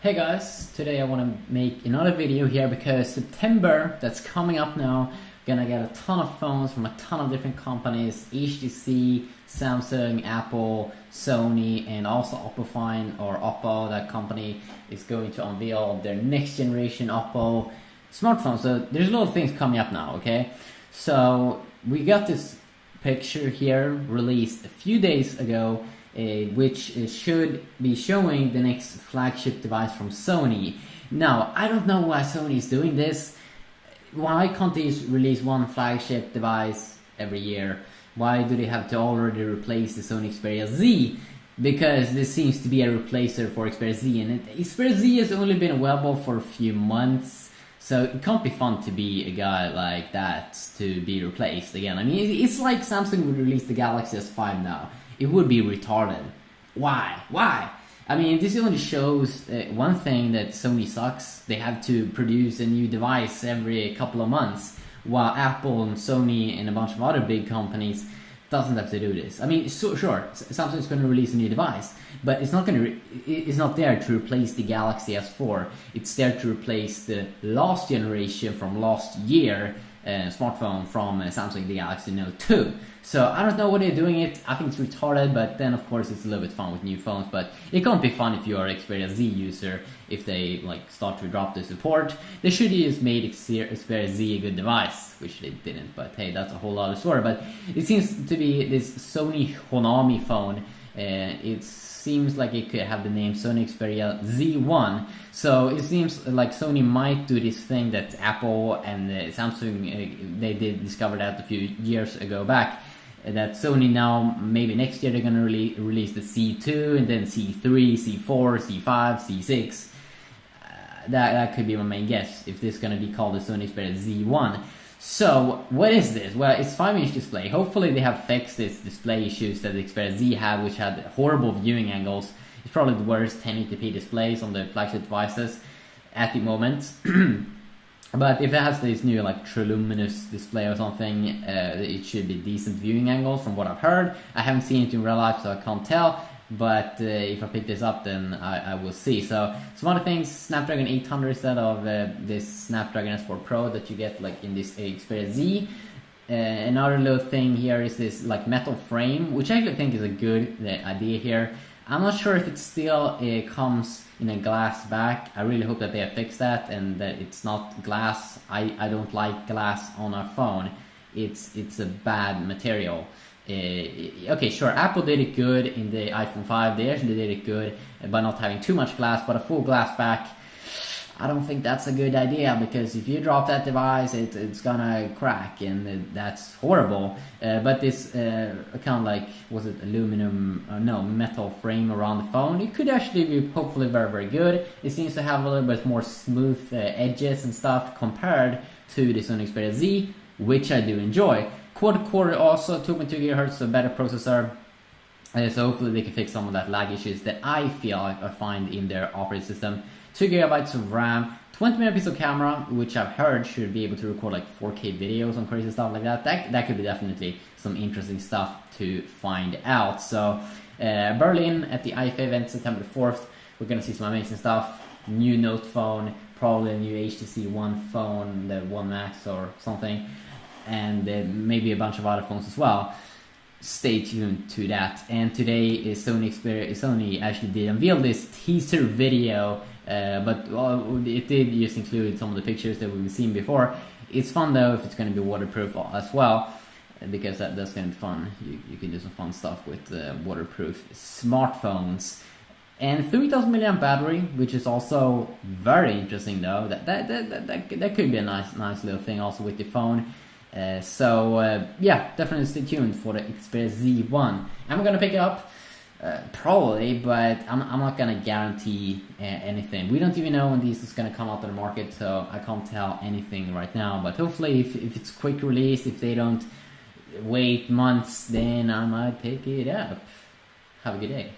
Hey guys, today I want to make another video here because September, that's coming up now, gonna get a ton of phones from a ton of different companies, HTC, Samsung, Apple, Sony, and also Oppo, that company is going to unveil their next generation Oppo smartphone. So there's a lot of things coming up now, okay? So we got this picture here released a few days ago, which should be showing the next flagship device from Sony. Now, I don't know why Sony is doing this. Why can't they release one flagship device every year? Why do they have to already replace the Sony Xperia Z? Because this seems to be a replacer for Xperia Z, and Xperia Z has only been available for a few months, so it can't be fun to be a guy like that to be replaced again. I mean, it's like Samsung would release the Galaxy S5 now. It would be retarded. Why? I mean, this only shows one thing, that Sony sucks. They have to produce a new device every couple of months, while Apple and Sony and a bunch of other big companies doesn't have to do this. I mean, sure, Samsung's going to release a new device, but it's not there to replace the Galaxy S4. It's there to replace the last generation from last year smartphone from Samsung, the Galaxy Note 2. So I don't know what they're doing it. I think it's retarded, but then of course it's a little bit fun with new phones. But it can't be fun if you are an Xperia Z user if they start to drop the support. They should have just made Xperia Z a good device, which they didn't. But hey, that's a whole other story. But it seems to be this Sony Honami phone. It seems like it could have the name Sony Xperia Z1. So it seems like Sony might do this thing that Apple and Samsung they did discover that a few years ago back. That Sony now, maybe next year, they're gonna release the C2 and then C3, C4, C5, C6. That could be my main guess, if this is gonna be called the Sony Xperia Z1. So what is this? Well, it's 5-inch display. Hopefully they have fixed this display issues that the Xperia Z had, which had horrible viewing angles. It's probably the worst 1080p displays on the flagship devices at the moment. But if it has this new triluminous display or something, it should be decent viewing angles from what I've heard. I haven't seen it in real life, so I can't tell. But if I pick this up, then I will see. So some other things: Snapdragon 800 instead of this Snapdragon S4 Pro that you get in this Xperia Z. Another little thing here is this metal frame, which I actually think is a good idea here. I'm not sure if it still comes in a glass back. I really hope that they have fixed that and that it's not glass. I don't like glass on our phone. It's a bad material. Okay, sure, Apple did it good in the iPhone 5. They actually did it good by not having too much glass, but a full glass back, I don't think that's a good idea, because if you drop that device, it's gonna crack, and that's horrible. But this was it aluminum? No, metal frame around the phone. It could actually be hopefully very, very good. It seems to have a little bit more smooth edges and stuff compared to the Sony Xperia Z, which I do enjoy. Quad-core also, 2.2 GHz, so better processor. So hopefully they can fix some of that lag issues that I feel I find in their operating system. 2 GB of RAM, 20 megapixel camera, which I've heard should be able to record 4K videos and crazy stuff like that. That could be definitely some interesting stuff to find out. So Berlin at the IFA event September 4th, we're gonna see some amazing stuff. New Note phone, probably a new HTC One phone, the One Max or something, and maybe a bunch of other phones as well. Stay tuned to that. And today is Sony actually did unveil this teaser video, but it did just include some of the pictures that we've seen before. It's fun though if it's going to be waterproof as well, because that's going to be fun. You can do some fun stuff with waterproof smartphones. And 3000 mAh battery, which is also very interesting though. That could be a nice little thing also with the phone. Yeah, definitely stay tuned for the Xperia Z1. I'm gonna pick it up, probably, but I'm not gonna guarantee anything. We don't even know when these is gonna come out to the market, so I can't tell anything right now. But hopefully, if it's quick release, if they don't wait months, then I might pick it up. Have a good day.